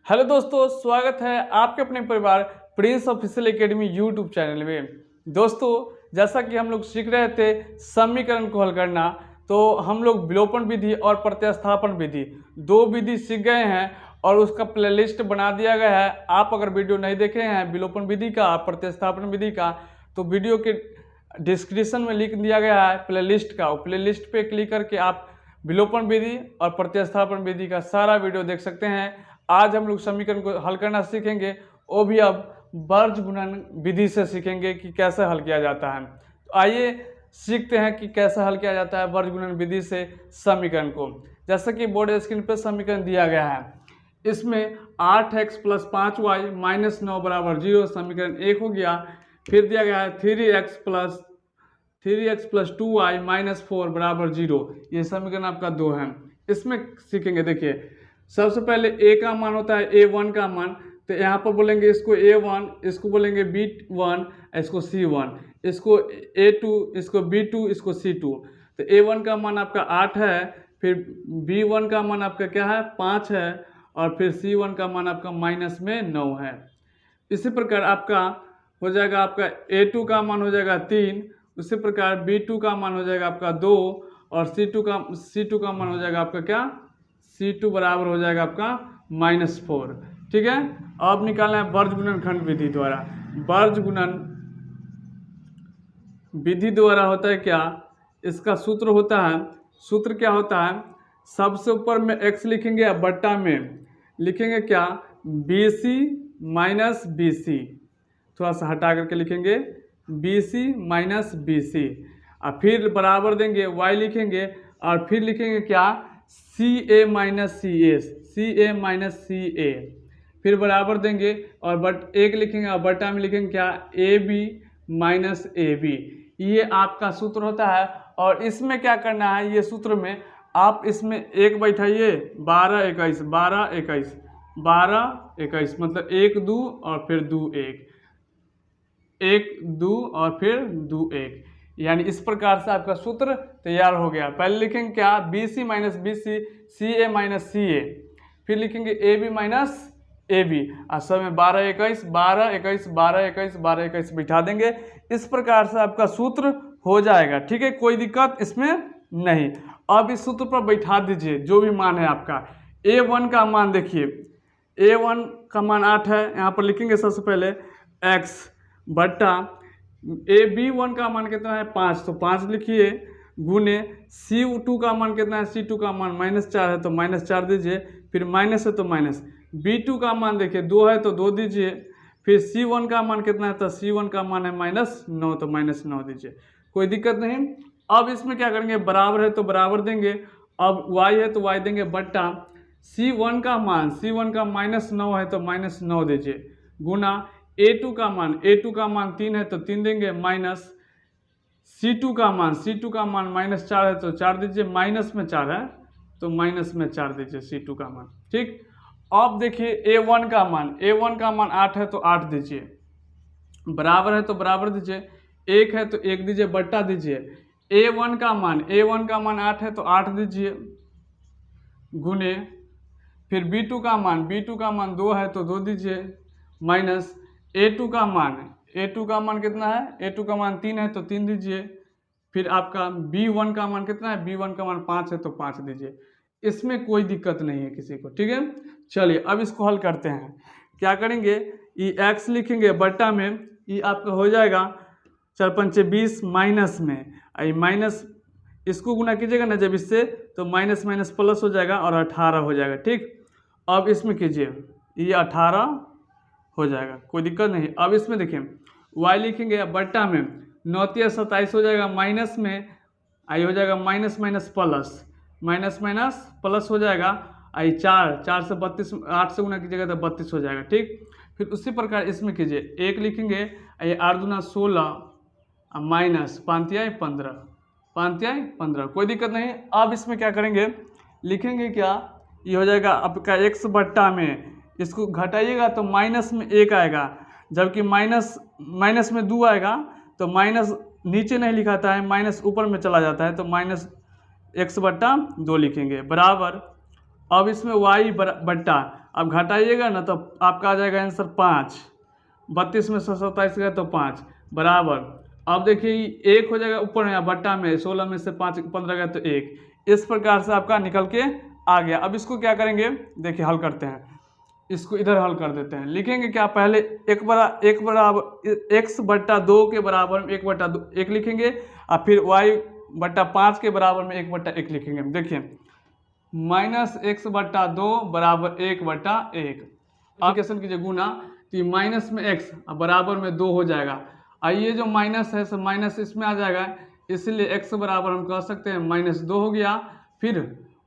Hello दोस्तों, स्वागत है आपके अपने परिवार Prince official academy YouTube channel में। दोस्तों, जैसा कि हम लोग सीख रहे थे समीकरण को हल करना, तो हम लोग विलोपन विधि और प्रतिस्थापन विधि दो विधि सीख गए हैं और उसका प्लेलिस्ट बना दिया गया है। आप अगर वीडियो नहीं देखे हैं विलोपन विधि का, प्रतिस्थापन विधि का, तो वीडियो के डिस्क्रिप्शन में लिख दिया गया है प्लेलिस्ट का। प्लेलिस्ट पे क्लिक करके आप विलोपन विधि और प्रतिस्थापन विधि का सारा वीडियो देख सकते हैं। आज हम लोग समीकरण को हल करना सीखेंगे, वो भी अब वर्ग गुणन विधि से सीखेंगे कि कैसे हल किया जाता है। तो आइए सीखते हैं कि कैसे हल किया जाता है वर्ग गुणन विधि से समीकरण को। जैसा कि बोर्ड स्क्रीन पर समीकरण दिया गया है, इसमें 8x + 5y - 9 = 0 समीकरण 1 हो गया। फिर दिया गया है 3x + 2y - 4 = 0, ये समीकरण आपका 2 है। इसमें सीखेंगे, देखिए सबसे पहले a का मान होता है a1 का मान, तो यहाँ पर बोलेंगे इसको a1, इसको बोलेंगे b1, इसको c1, इसको a2, इसको b2, इसको c2। तो a1 का मान आपका 8 है, फिर b1 का मान आपका क्या है 5 है, और फिर c1 का मान आपका -9 है। इसी प्रकार आपका हो जाएगा, आपका a2 का मान हो जाएगा 3, उसी प्रकार b2 का मान हो जाएगा आपका 2, और c2 का मान हो जाएगा आपका क्या, c2 बराबर हो जाएगा आपका -4। ठीक है, अब निकालना है वर्ग गुणन खंड विधि द्वारा। वर्ग गुणन विधि द्वारा होता है क्या, इसका सूत्र होता है, सूत्र क्या होता है, सबसे ऊपर में x लिखेंगे, बट्टा में लिखेंगे क्या, BC - BC, थोड़ा सा हटा करके लिखेंगे BC - BC, और फिर बराबर देंगे y लिखेंगे, और फिर लिखेंगे क्या, CA - CA, फिर बराबर देंगे और एक लिखेंगे, और बट्टा में लिखेंगे क्या, AB - AB। ये आपका सूत्र होता है। और इसमें क्या करना है, ये सूत्र में आप इसमें एक बैठाइए, 12 21 12 21 12 21, मतलब 1 2 और फिर 2 1 1 2 और फिर 2 1, यानी इस प्रकार से आपका सूत्र तैयार हो गया। पहले लिखेंगे क्या, BC - BC, CA - CA, फिर लिखेंगे AB - AB, और सब में 12 21 12 21 12 21 12 21 बिठा देंगे। इस प्रकार से आपका सूत्र हो जाएगा। ठीक है, कोई दिक्कत इसमें नहीं। अब इस सूत्र पर बैठा दीजिए जो भी मान है आपका। A1 का मान देखिए, A1 का मान 8 है, यहाँ पर लिखेंगे सबसे पहले x बट्टा AB1 का मान कितना है 5, तो 5 लिखिए, गुने C2 का मान कितना है, C2 का मान -4 है, तो -4 दीजिए, फिर माइनस है तो माइनस। B2 का मान देखिए 2 है तो 2 दीजिए, फिर C1 का मान कितना है, तो C1 का मान है -9, तो -9 दीजिए, कोई दिक्कत नहीं। अब इसमें क्या करेंगे, बराबर है तो बराबर देंगे, अब y है तो y देंगे, बट्टा C1 का मान -9 है तो -9 दीजिए, गुना A2 का मान 3 है तो 3 देंगे, माइनस C2 का मान -4 है तो 4 दीजिए, माइनस में 4 है तो माइनस में 4 दीजिए C2 का मान। ठीक, अब देखिए A1 का मान 8 है तो 8 दीजिए, बराबर है तो बराबर दीजिए, 1 है तो 1 दीजिए, बट्टा दीजिए A1 का मान 8 है तो 8 दीजिए, गुने फिर B2 का मान 2 है तो 2 दीजिए, माइनस A2 का मान कितना है, A2 का मान 3 है तो 3 दीजिए, फिर आपका B1 का मान कितना है, B1 का मान 5 है तो 5 दीजिए। इसमें कोई दिक्कत नहीं है किसी को। ठीक है, चलिए अब इसको हल करते हैं। क्या करेंगे, ये x लिखेंगे, बट्टा में ये आपका हो जाएगा 4 5 20, माइनस में ये माइनस, इसको गुना कीजिएगा ना जब इससे, तो माइनस माइनस प्लस हो जाएगा और 18 हो जाएगा। ठीक, अब इसमें कीजिए, ये 18 हो जाएगा, कोई दिक्कत नहीं। अब इसमें देखिए y लिखेंगे, बट्टा में 9 × 27 हो जाएगा, माइनस में आई हो जाएगा माइनस माइनस प्लस हो जाएगा, आई 4 से 32, 8 से गुना कीजिएगा तो 32 हो जाएगा। ठीक, फिर उसी प्रकार इसमें कीजिए, 1 लिखेंगे, ये 8 दूना 16, माइनस 5 × 15, कोई दिक्कत नहीं। अब इसमें क्या करेंगे, लिखेंगे क्या, ये हो जाएगा आपका x बट्टा में, इसको घटाइएगा तो माइनस में 1 आएगा, जबकि माइनस में 2 आएगा, तो माइनस नीचे नहीं लिखाता है, माइनस ऊपर में चला जाता है, तो -x/2 लिखेंगे, बराबर। अब इसमें y बट्टा, अब घटाइएगा ना तो आपका आ जाएगा आंसर 5। 32 में से 27 गया तो 5 बराबर। अब देखिए 1 हो जाएगा ऊपर में, बट्टा में 16 में से 5 15 गया तो 1। इस प्रकार से आपका निकल के आ गया। अब इसको क्या करेंगे, देखिए हल करते हैं, इसको इधर हल कर देते हैं। लिखेंगे क्या, पहले एक बराबर x बट्टा 2 के बराबर में 1 बट्टा 1 लिखेंगे, और फिर y बट्टा 5 के बराबर में 1 बट्टा 1 लिखेंगे। देखिए -x बट्टा 2 बराबर 1 बट्टा 1। एप्लीकेशन कीजिए गुना, तो माइनस में x बराबर में 2 हो जाएगा, और ये जो माइनस है सो माइनस इसमें आ जाएगा, इसलिए x बराबर हम कह सकते हैं -2 हो गया। फिर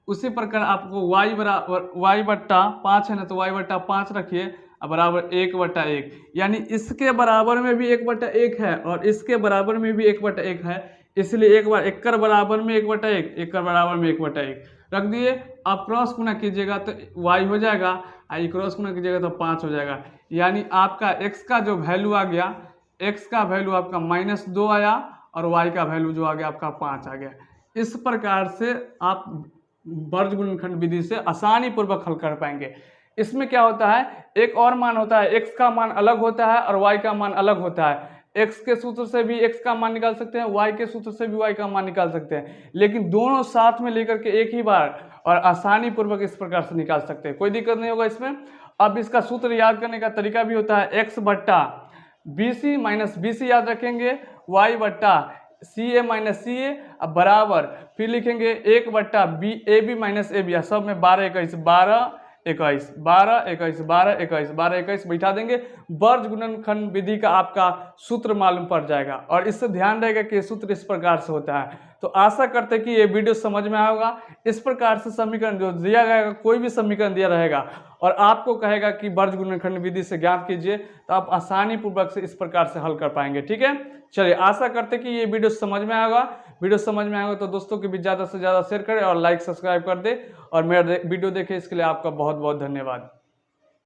उसी प्रकार आपको y बराबर y बट्टा 5 है ना, तो y बट्टा 5 रखिए बराबर 1 बट्टा 1, यानी इसके बराबर में भी 1 बट्टा 1 है और इसके बराबर में भी 1 बट्टा 1 है, इसलिए एक बार 1 के बराबर में 1 बट्टा 1, 1 के बराबर में 1 बट्टा 1 रख दिए। आप क्रॉस गुना कीजिएगा तो y हो जाएगा, और क्रॉस गुना कीजिएगा तो 5 हो जाएगा, यानी आपका x का जो वैल्यू आ गया, x का वैल्यू आपका -2 आया और y का वैल्यू जो आ गया आपका 5 आ गया। इस प्रकार से आप वर्ग गुणनखंड विधि से आसानी पूर्वक हल कर पाएंगे। इसमें क्या होता है, एक और मान होता है, x का मान अलग होता है और y का मान अलग होता है। x के सूत्र से भी x का मान निकाल सकते हैं, y के सूत्र से भी y का मान निकाल सकते हैं, लेकिन दोनों साथ में लेकर के एक ही बार और आसानी पूर्वक इस प्रकार से निकाल सकते हैं, कोई दिक्कत नहीं होगा इसमें। अब इसका सूत्र याद करने का तरीका भी होता है, x बट्टा BC माइनस BC याद रखेंगे, y बट्टा CA माइनस CA बराबर, फिर लिखेंगे 1 बट्टा AB माइनस AB, सब में 12 21 12 21 12 21 12 21 12 21 बैठा देंगे। वर्ग गुणनखंड विधि का आपका सूत्र मालूम पड़ जाएगा, और इससे ध्यान रहेगा कि सूत्र इस प्रकार से होता है। तो आशा करते हैं कि ये वीडियो समझ में आया होगा। इस प्रकार से समीकरण जो दिया गया, कोई भी समीकरण दिया रहेगा और आपको कहेगा कि वर्ग गुणनखंड विधि से ज्ञात कीजिए, तो आप आसानी पूर्वक से इस प्रकार से हल कर पाएंगे। ठीक है, चलिए आशा करते हैं कि ये वीडियो समझ में आएगा। वीडियो समझ में आएगा तो दोस्तों के बीच ज़्यादा से ज़्यादा शेयर करें और लाइक सब्सक्राइब कर दे, और मेरा वीडियो देखें, इसके लिए आपका बहुत बहुत धन्यवाद।